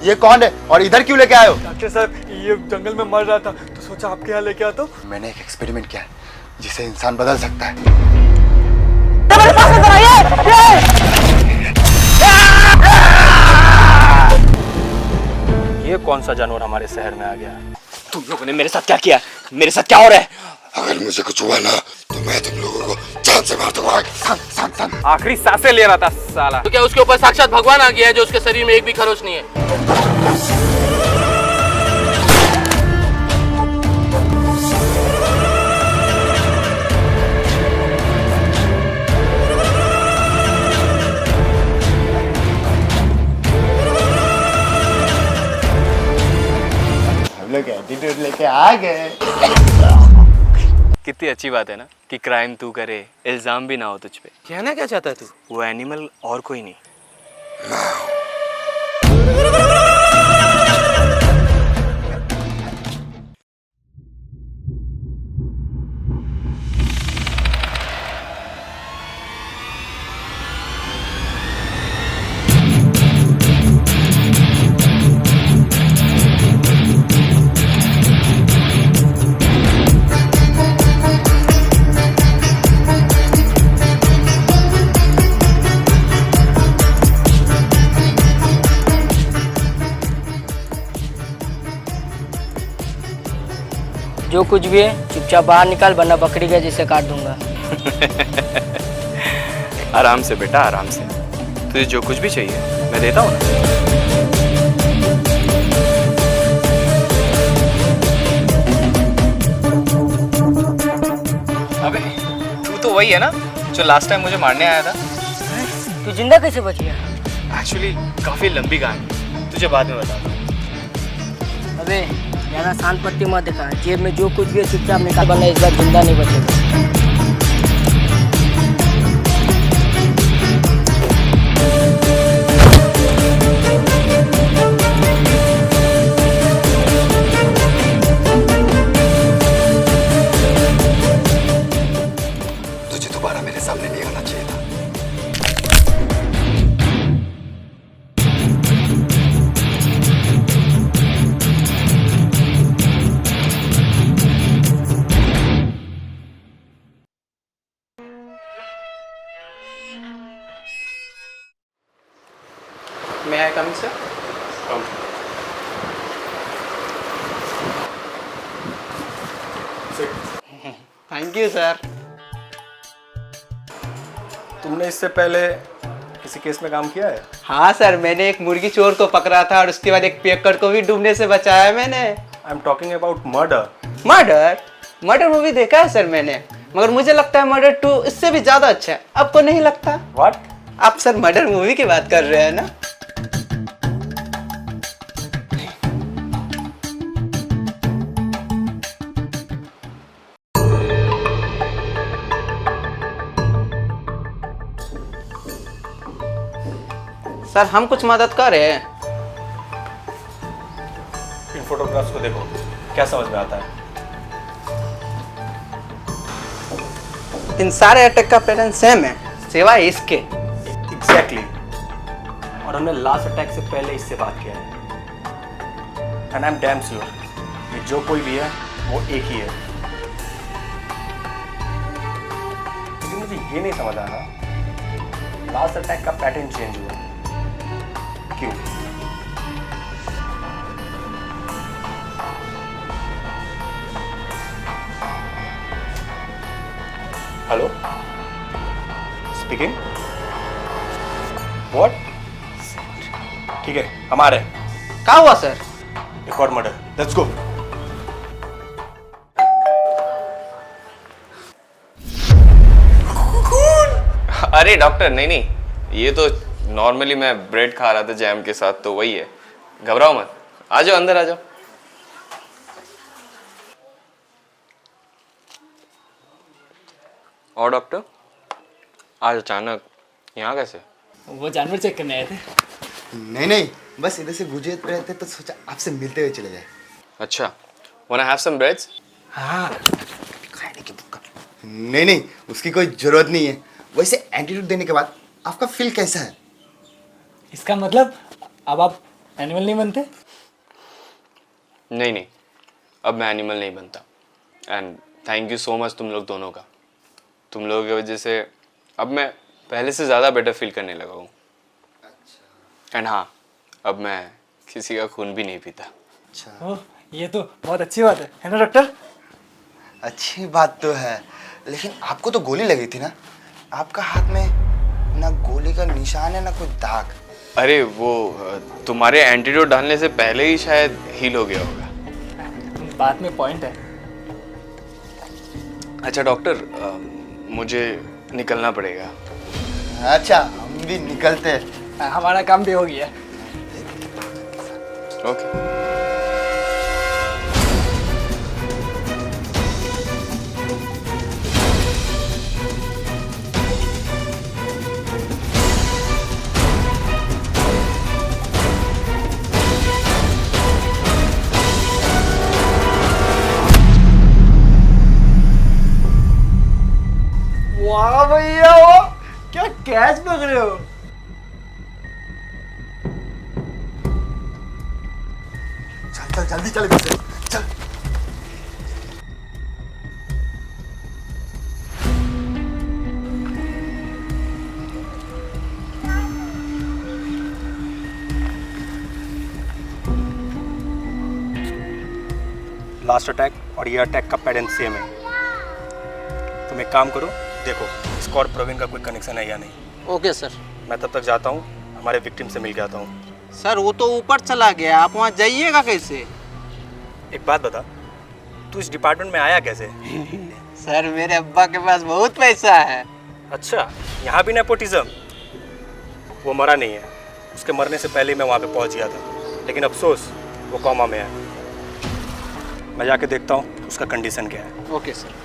ये कौन है और इधर क्यों लेके आए हो? डॉक्टर साहब ये जंगल में मर रहा था तो सोचा आपके यहाँ लेके आता हूँ। मैंने एक एक्सपेरिमेंट किया है जिसे इंसान बदल सकता है। ये कौन सा जानवर हमारे शहर में आ गया? तुम लोगों ने मेरे साथ क्या किया? मेरे साथ क्या हो रहा है? अगर मुझे कुछ हुआ ना तो मैं तुम लोगों को जान से मार दूंगा। आखिरी सांसें ले रहा था साला। तो क्या उसके ऊपर साक्षात भगवान आ गया है जो उसके शरीर में एक भी खरोच नहीं है? हम लोग एटीट्यूड लेके आ गए। कितनी अच्छी बात है ना कि क्राइम तू करे, इल्जाम भी ना हो तुझ पे। कहना क्या चाहता है तू? वो एनिमल और कोई नहीं। जो कुछ भी है चुपचाप बाहर निकाल, वरना बकरी के जैसे काट दूंगा। आराम से बेटा, आराम से। तुझे जो कुछ भी चाहिए मैं देता हूँ ना। अबे तू तो वही है ना जो लास्ट टाइम मुझे मारने आया था? तू जिंदा कैसे बच गया? एक्चुअली काफी लंबी कहानी, तुझे बाद में बताता हूँ। अबे ज्यादा शांत पत्ती मत दिखा, जेब में जो कुछ भी है चुपचाप निकाल, वरना इस बार जिंदा नहीं बचेगा। तुझे दोबारा मेरे सामने नहीं आना चाहिए था। May I come in, sir? Thank you, sir. तुमने इससे पहले किसी केस में काम किया है? हाँ सर, मैंने एक मुर्गी चोर को पकड़ा था और उसके बाद एक पियक्कड़ को भी डूबने से बचाया है मैंने। I am talking about murder. Murder movie देखा है सर मैंने, मगर मुझे लगता है मर्डर 2 इससे भी ज्यादा अच्छा है। आपको नहीं लगता? व्हाट? आप सर मर्डर मूवी की बात कर रहे हैं ना? सर हम कुछ मदद कर रहे हैं। इन फोटोग्राफ्स को देखो, क्या समझ में आता है? इन सारे अटैक का पैटर्न सेम है, सिवाय इसके। एग्जैक्टली। और हमने लास्ट अटैक से पहले इससे बात किया है। And I am damn sure कि जो कोई भी है वो एक ही है। लेकिन मुझे ये नहीं समझ आ रहा लास्ट अटैक का पैटर्न चेंज हुआ क्यों? Hello, speaking. व्हाट? ठीक है, हम आ रहे हैं। क्या हुआ सर? एक और मर्डर, लेट्स गो। अरे डॉक्टर, नहीं नहीं, ये तो नॉर्मली मैं ब्रेड खा रहा था जैम के साथ, तो वही है। घबराओ मत, आ जाओ अंदर आ जाओ। और डॉक्टर, आज अचानक यहाँ कैसे? वो जानवर चेक करने आए थे। नहीं, बस इधर से गुजर रहे थे तो सोचा आपसे मिलते हुए चले जाए। अच्छा, wanna have some breads? हाँ, खाने की भूख। नहीं, उसकी कोई जरूरत नहीं है। वैसे एंटीट्यूड देने के बाद आपका फील कैसा है? इसका मतलब अब आप एनिमल नहीं बनते? नहीं नहीं, अब मैं एनिमल नहीं बनता। And thank you so much तुम लोग दोनों का। तुम लोगों की वजह से अब मैं पहले से ज़्यादा बेटर फील करने लगा हूँ। एंड हाँ, अब मैं किसी का खून भी नहीं पीता। ओह, ये तो बहुत अच्छी बात है ना डॉक्टर? अच्छी बात तो है, लेकिन आपको तो गोली लगी थी ना। आपका हाथ में ना गोली का निशान है ना कोई दाग। अरे वो तुम्हारे एंटीडोट डालने से पहले ही शायद हील हो गया होगा। बात में पॉइंट है। अच्छा डॉक्टर, मुझे निकलना पड़ेगा। अच्छा, हम भी निकलते हैं। हमारा काम भी हो गया। ओके। वाह भैया, वो क्या कैच पकड़े हो। चल चल जल्दी चल इधर से, चल। लास्ट अटैक और ये अटैक का पैटर्न सेम है। तुम एक काम करो, देखो इसको और प्रवीण का कोई कनेक्शन है या नहीं। Okay sir. मैं तब तक जाता हूँ, हमारे विक्टिम से मिल के आता हूँ। सर वो तो ऊपर चला गया, आप वहाँ जाइएगा कैसे? एक बात बता, तू इस डिपार्टमेंट में आया कैसे? सर मेरे अब्बा के पास बहुत पैसा है। अच्छा, यहाँ भी नेपोटिज्म? वो मरा नहीं है, उसके मरने से पहले मैं वहाँ पे पहुँच गया था, लेकिन अफसोस वो कोमा में है। मैं जाके देखता हूँ उसका कंडीशन क्या है। Okay sir.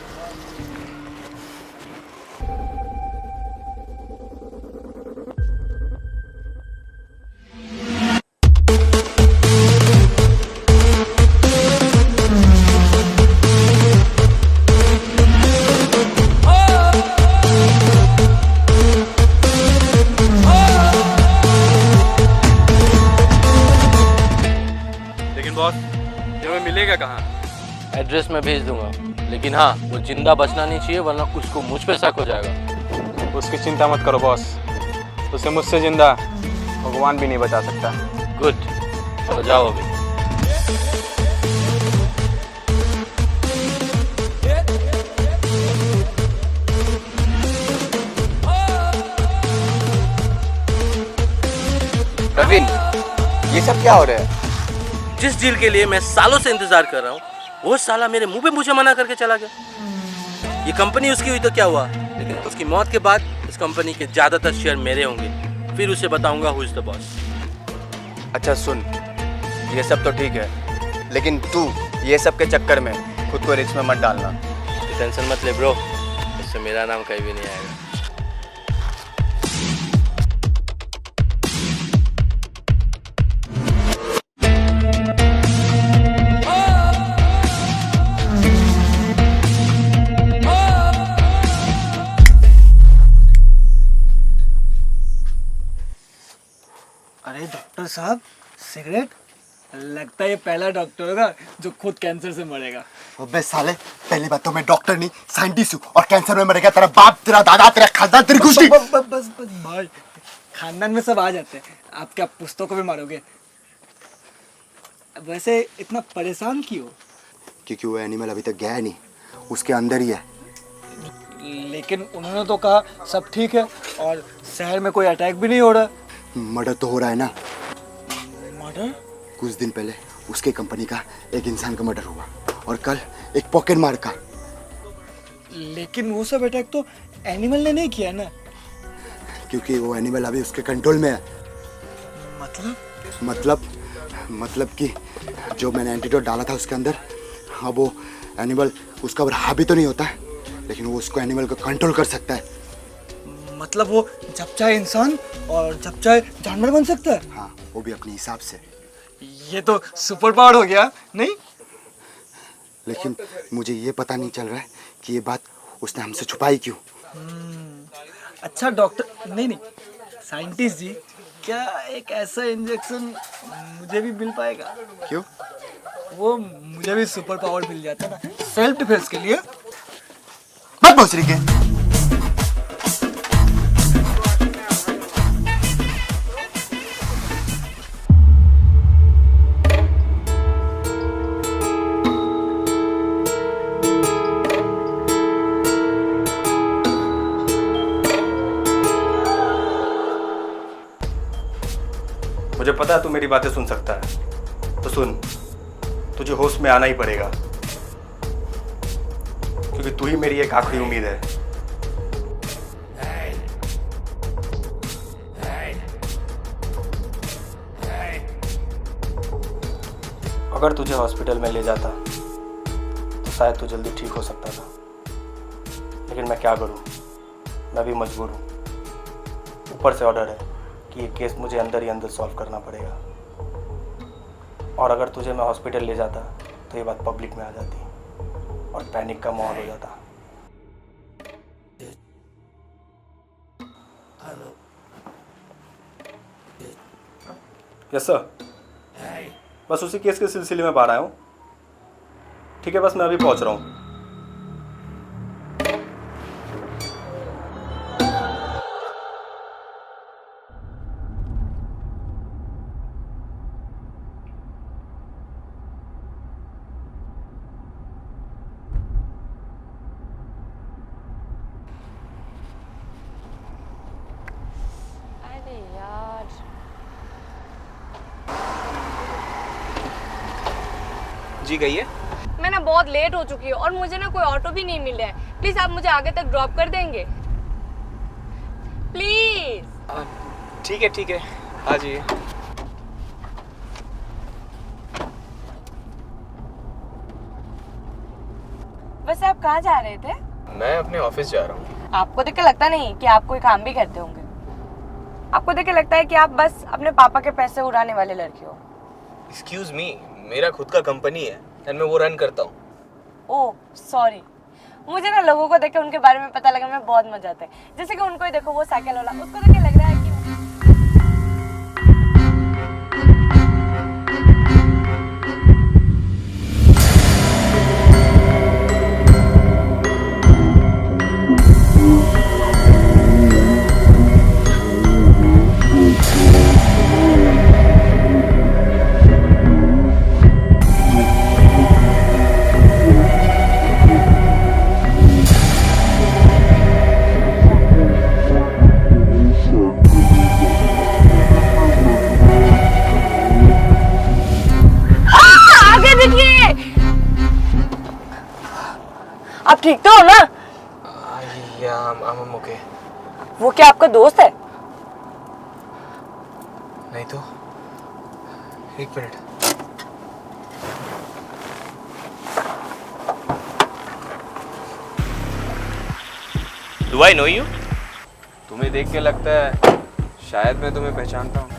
लेकिन बॉस, ये हमें मिलेगा कहाँ? एड्रेस मैं भेज दूंगा, लेकिन हाँ वो जिंदा बचना नहीं चाहिए, वरना उसको मुझ पे शक हो जाएगा। उसकी चिंता मत करो बॉस, उसे मुझसे जिंदा भगवान भी नहीं बचा सकता। गुड, तो जाओ अभी। प्रवीण, ये सब क्या हो रहा है? जिस डील के लिए मैं सालों से इंतजार कर रहा हूँ, वो साला मेरे मुंह पे मुझे मना करके चला गया। ये कंपनी उसकी हुई तो क्या हुआ, लेकिन उसकी मौत के बाद इस कंपनी के ज्यादातर शेयर मेरे होंगे। फिर उसे बताऊंगा हु इज द बॉस। अच्छा सुन, ये सब तो ठीक है, लेकिन तू ये सब के चक्कर में खुद को रिस्क में मत डालना। टेंशन मत ले ब्रो, इससे मेरा नाम कहीं भी नहीं आएगा। अरे डॉक्टर साहब, सिगरेट? लगता है ये पहला डॉक्टर होगा जो खुद कैंसर से मरेगा। अबे साले, पहली बात तो मैं डॉक्टर नहीं साइंटिस्ट हूँ, और कैंसर में मरेगा तेरा बाप, तेरा दादा, तेरा खानदान, तेरी कुश्ती। बस बस बस बस भाई, खानदान में सब आ जाते हैं, आप क्या पुश्तों को भी मारोगे? वैसे इतना परेशान क्यों? क्योंकि वो एनिमल अभी तक गया है नहीं, उसके अंदर ही है। लेकिन उन्होंने तो कहा सब ठीक है और शहर में कोई अटैक भी नहीं हो रहा। मर्डर तो हो रहा है ना। मर्डर? कुछ दिन पहले उसके कंपनी का एक इंसान का मर्डर हुआ, और कल एक पॉकेट मार का। लेकिन वो सब अटैक तो एनिमल ने नहीं किया ना। क्योंकि वो एनिमल अभी उसके कंट्रोल में है। मतलब कि जो मैंने एंटीडोट डाला था उसके अंदर, हाँ वो एनिमल उसका ऊपर हावी तो नहीं होता है, लेकिन वो उसको एनिमल को कंट्रोल कर सकता है। मतलब वो जब चाहे इंसान और जब चाहे जानवर बन सकता है? हाँ, वो भी अपने हिसाब से। ये तो सुपर पावर हो गया नहीं? लेकिन मुझे ये पता नहीं चल रहा है कि ये बात उसने हमसे छुपाई क्यों। अच्छा डॉक्टर, नहीं साइंटिस्ट जी, क्या एक ऐसा इंजेक्शन मुझे भी मिल पाएगा? क्यों? वो मुझे भी सुपर पावर मिल जाता ना सेल्फ डिफेंस के लिए। मत भोसरी के। मुझे पता है तू मेरी बातें सुन सकता है, तो सुन, तुझे होश में आना ही पड़ेगा, क्योंकि तू ही मेरी एक आखिरी उम्मीद है। अगर तुझे हॉस्पिटल में ले जाता तो शायद तू जल्दी ठीक हो सकता था, लेकिन मैं क्या करूं, मैं भी मजबूर हूं। ऊपर से ऑर्डर है कि ये केस मुझे अंदर ही अंदर सॉल्व करना पड़ेगा, और अगर तुझे मैं हॉस्पिटल ले जाता तो ये बात पब्लिक में आ जाती और पैनिक का माहौल हो जाता। यस सर, बस उसी केस के सिलसिले में बाहर आया हूँ। ठीक है, बस मैं अभी पहुँच रहा हूँ। अरे यार, जी कहिए। मैं ना बहुत लेट हो चुकी हूँ और मुझे ना कोई ऑटो भी नहीं मिल रहा है। प्लीज आप मुझे आगे तक ड्रॉप कर देंगे प्लीज? ठीक है, आ जाइए। वैसे आप कहाँ जा रहे थे? मैं अपने ऑफिस जा रहा हूँ। आपको देख के लगता नहीं कि आप कोई काम भी करते होंगे। आपको देख के लगता है कि आप बस अपने पापा के पैसे उड़ाने वाले लड़के हो। एक्सक्यूज मी, मेरा खुद का कंपनी है एंड मैं वो रन करता हूँ। ओह सॉरी, मुझे ना लोगों को देख के उनके बारे में पता लगा, मैं बहुत मजा आता है। जैसे कि उनको ही देखो, वो साइकिल वाला, उसको देख के लग रहा है कि आप ठीक तो हो ना? I'm okay। वो क्या आपका दोस्त है? नहीं तो, एक minute. Do I know you? तुम्हें देख के लगता है शायद मैं तुम्हें पहचानता हूँ।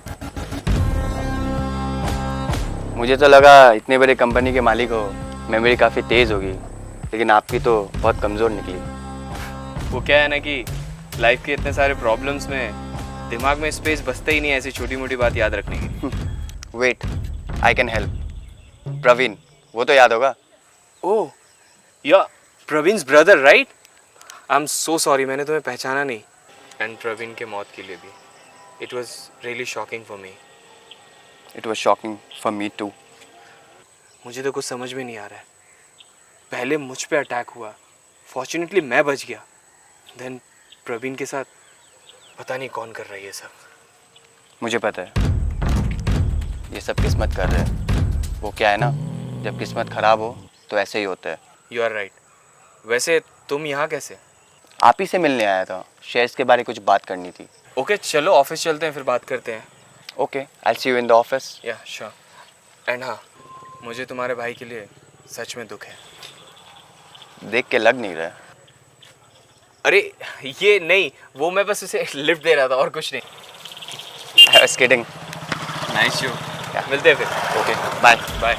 मुझे तो लगा इतने बड़े कंपनी के मालिक हो, मेमोरी काफ़ी तेज़ होगी, लेकिन आपकी तो बहुत कमज़ोर निकली। वो क्या है ना कि लाइफ के इतने सारे प्रॉब्लम्स में दिमाग में स्पेस बचता ही नहीं ऐसी छोटी मोटी बात याद रखने की। Wait, I can help. Praveen, वो तो याद होगा। Oh yeah Praveen's brother right. I am so sorry, मैंने तुम्हें पहचाना नहीं। एंड प्रवीण के मौत के लिए भी it was really shocking for me. It was shocking for me too. मुझे तो कुछ समझ में नहीं आ रहा है। पहले मुझ पे अटैक हुआ, फॉर्चुनेटली मैं बच गया, देन प्रवीण के साथ पता नहीं कौन कर रहा है ये सब। मुझे पता है ये सब किस्मत कर रहे हैं। वो क्या है ना, जब किस्मत खराब हो तो ऐसे ही होता है। You are right. वैसे तुम यहाँ कैसे? आप ही से मिलने आया था, शेयर्स के बारे में कुछ बात करनी थी। ओके चलो ऑफिस चलते हैं, फिर बात करते हैं। Okay, I see you in the office. Yeah sure. And हाँ, मुझे तुम्हारे भाई के लिए सच में दुख है। देख के लग नहीं रहा। अरे ये नहीं, वो मैं बस उसे लिफ्ट दे रहा था और कुछ नहीं। I was kidding. Nice show. मिलते हैं फिर। Okay bye bye.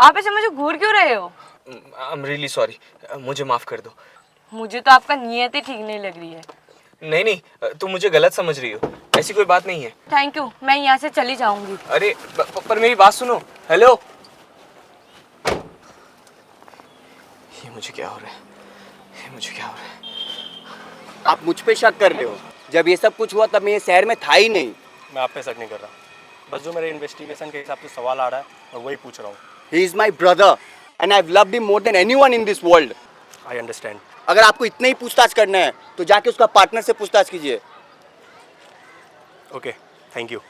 आप ऐसे मुझे घूर क्यों रहे हो? आई एम रियली सॉरी, मुझे माफ़ कर दो। मुझे तो आपका नियत ही ठीक नहीं लग रही है। नहीं नहीं, तुम मुझे गलत समझ रही हो, ऐसी कोई बात नहीं है। थैंक यू, मैं यहाँ से चली जाऊंगी। अरे पर मेरी बात सुनो। हेलो, ये मुझे क्या हो रहा है, ये मुझे क्या हो रहा है? आप मुझ पे शक कर रहे हो? जब ये सब कुछ हुआ तब मैं ये शहर में था ही नहीं। मैं आप पे शक नहीं कर रहा, बस जो मेरे इन्वेस्टिगेशन के हिसाब से सवाल आ रहा है मैं वही पूछ रहा हूँ। He is my brother and I've loved him more than anyone in this world. I understand. अगर आपको इतना ही पूछताछ करना है तो जाके उसका पार्टनर से पूछताछ कीजिए। Okay, thank you.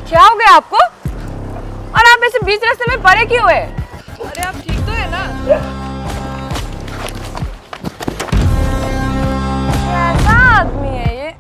क्या हो गया आपको? और आप ऐसे बीच रास्ते में पड़े क्यों है? अरे आप ठीक तो है ना? कैसा आदमी है ये?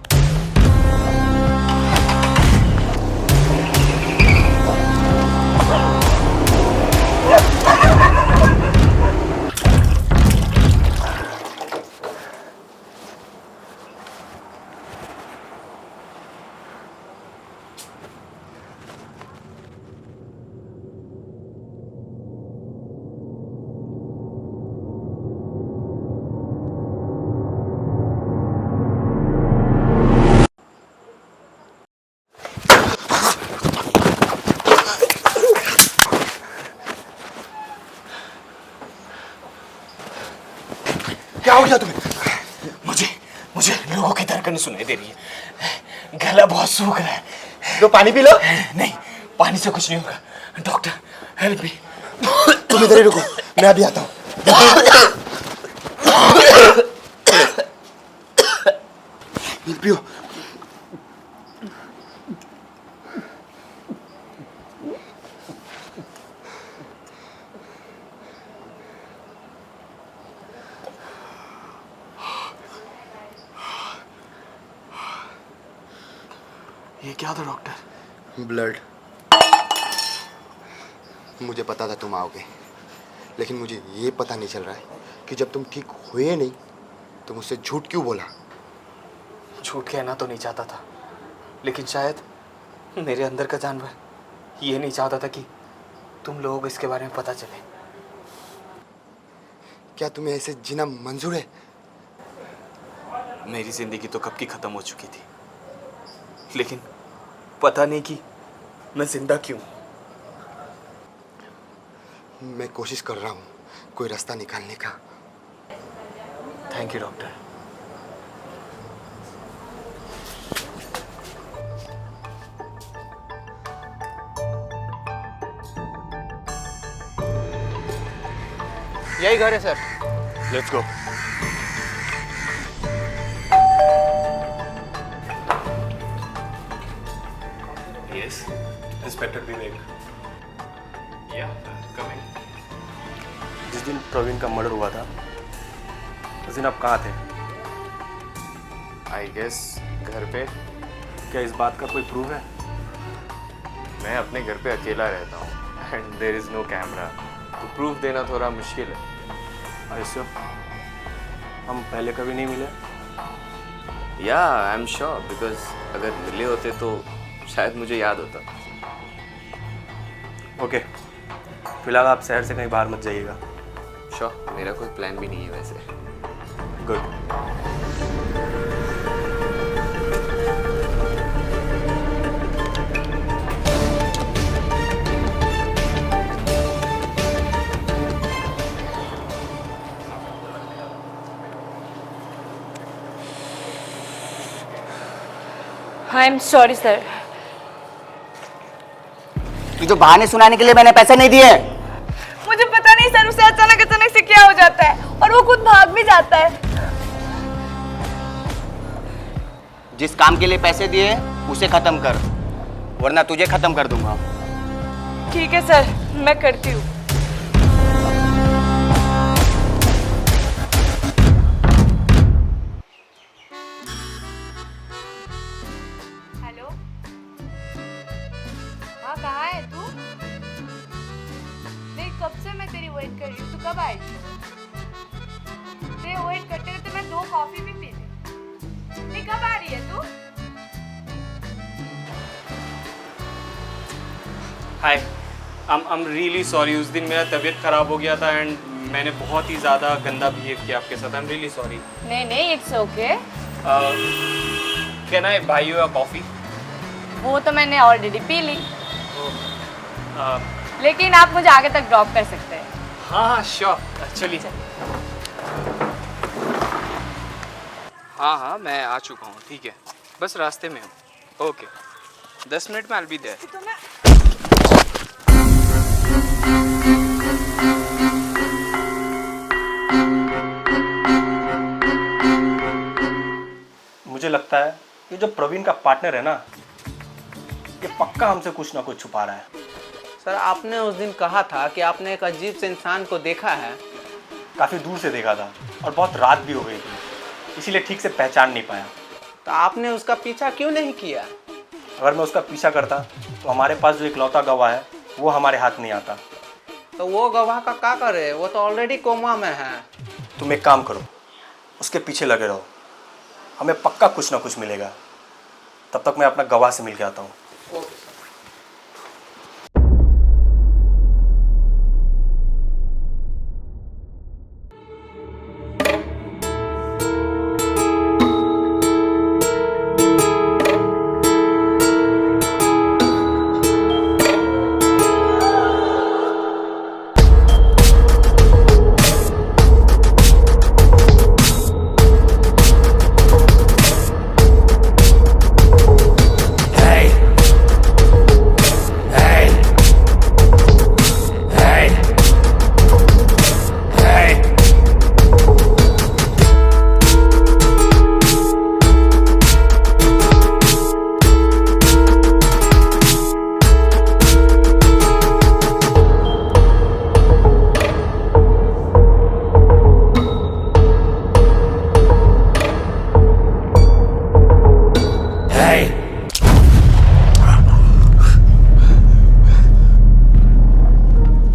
क्या हो गया तुम्हें? मुझे लोगों की धड़कन सुनाई दे रही है, गला बहुत सूख रहा है। तो पानी पी लो। नहीं, पानी से कुछ नहीं होगा। Doctor help me. तुम इधर ही रुको, मैं अभी आता हूँ। पियो। ये क्या था डॉक्टर? ब्लड। मुझे पता था तुम आओगे, लेकिन मुझे ये पता नहीं चल रहा है कि जब तुम ठीक हुए नहीं तो मुझसे झूठ क्यों बोला? झूठ कहना तो नहीं चाहता था, लेकिन शायद मेरे अंदर का जानवर ये नहीं चाहता था कि तुम लोगों को इसके बारे में पता चले। क्या तुम्हें ऐसे जीना मंजूर है? मेरी जिंदगी तो कब की खत्म हो चुकी थी, लेकिन पता नहीं कि मैं जिंदा क्यों। मैं कोशिश कर रहा हूँ कोई रास्ता निकालने का। Thank you doctor. यही घर है sir. Let's go. Yes inspector Vivek. Yeah coming. जिस दिन प्रवीण का मर्डर हुआ था उस दिन आप कहाँ थे? आई गेस घर पे। क्या इस बात का कोई प्रूफ है? मैं अपने घर पे अकेला रहता हूँ and there is no camera, तो प्रूफ देना थोड़ा मुश्किल है। ऐसे हम पहले कभी नहीं मिले? या आई एम श्योर, बिकॉज अगर मिले होते तो शायद मुझे याद होता। ओके, फिलहाल आप शहर से कहीं बाहर मत जाइएगा। श्योर, मेरा कोई प्लान भी नहीं है वैसे। Good. I am sorry sir. तुझे बहाने सुनाने के लिए मैंने पैसे नहीं दिए। मुझे पता नहीं सर, उसे अचानक से क्या हो जाता है और वो खुद भाग भी जाता है। जिस काम के लिए पैसे दिए उसे खत्म कर, वरना तुझे खत्म कर दूंगा। ठीक है सर, मैं करती हूँ। हेलो, हाँ कहाँ है तू? नहीं, कब से मैं तेरी वेट कर रही हूँ, तू कब आई? तेरे वेट करते करते मैं 2 कॉफी भी पी ली। नहीं, कब आ रही है तू? हाय, I'm really sorry, उस दिन मेरा तबीयत ख़राब हो गया था एंड मैंने बहुत ही ज़्यादा गंदा बिहेव किया आपके साथ। I'm really sorry. नहीं, it's okay. Can I buy you a coffee? वो तो मैंने ऑलरेडी पी ली, लेकिन आप मुझे आगे तक ड्रॉप कर सकते हैं। हाँ श्योर, चलिए। हाँ मैं आ चुका हूँ, ठीक है, बस रास्ते में हूँ। ओके, 10 मिनट में I'll be there। तो मैं मुझे लगता है ये जो प्रवीण का पार्टनर है ना, ये पक्का हमसे कुछ ना कुछ छुपा रहा है। सर, आपने उस दिन कहा था कि आपने एक अजीब से इंसान को देखा है। काफ़ी दूर से देखा था और बहुत रात भी हो गई थी, इसीलिए ठीक से पहचान नहीं पाया। तो आपने उसका पीछा क्यों नहीं किया? अगर मैं उसका पीछा करता तो हमारे पास जो इकलौता गवाह है वो हमारे हाथ नहीं आता। तो वो गवाह का क्या करे? वो तो ऑलरेडी कोमा में है। तुम एक काम करो, उसके पीछे लगे रहो, हमें पक्का कुछ ना कुछ मिलेगा। तब तक मैं अपना गवाह से मिल के आता हूँ।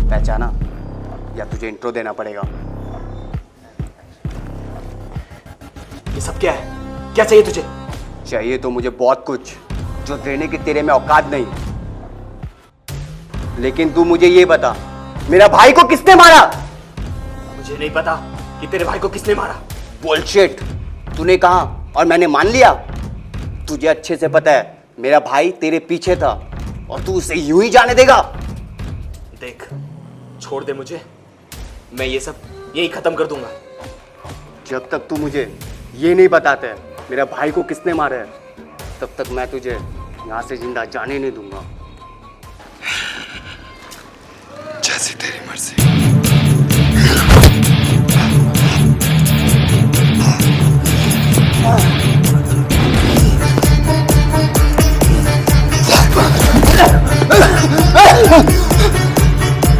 पहचाना या तुझे इंट्रो देना पड़ेगा? ये सब क्या है? क्या चाहिए तुझे? चाहिए तो मुझे बहुत कुछ, जो देने की तेरे में औकात नहीं। लेकिन तू मुझे ये बता, मेरा भाई को किसने मारा? मुझे नहीं पता कि तेरे भाई को किसने मारा। बुलशिट, तूने कहा और मैंने मान लिया। तुझे अच्छे से पता है मेरा भाई तेरे पीछे था और तू उसे यूं ही जाने देगा? देख, छोड़ दे मुझे, मैं ये सब यही खत्म कर दूंगा। जब तक तू मुझे ये नहीं बताता है मेरा भाई को किसने मारा है, तब तक मैं तुझे यहाँ से जिंदा जाने नहीं दूंगा। जैसी तेरी मर्जी।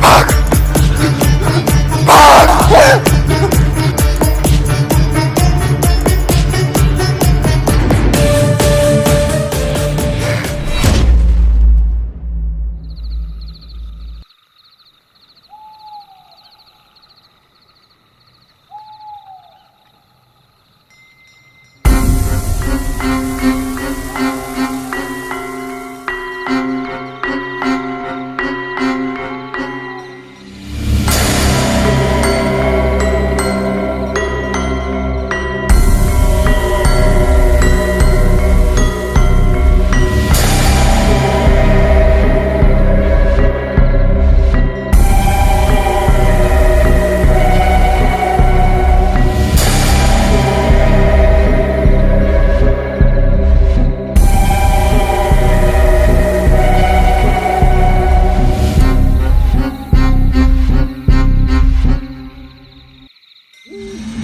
भाग! भाग! है।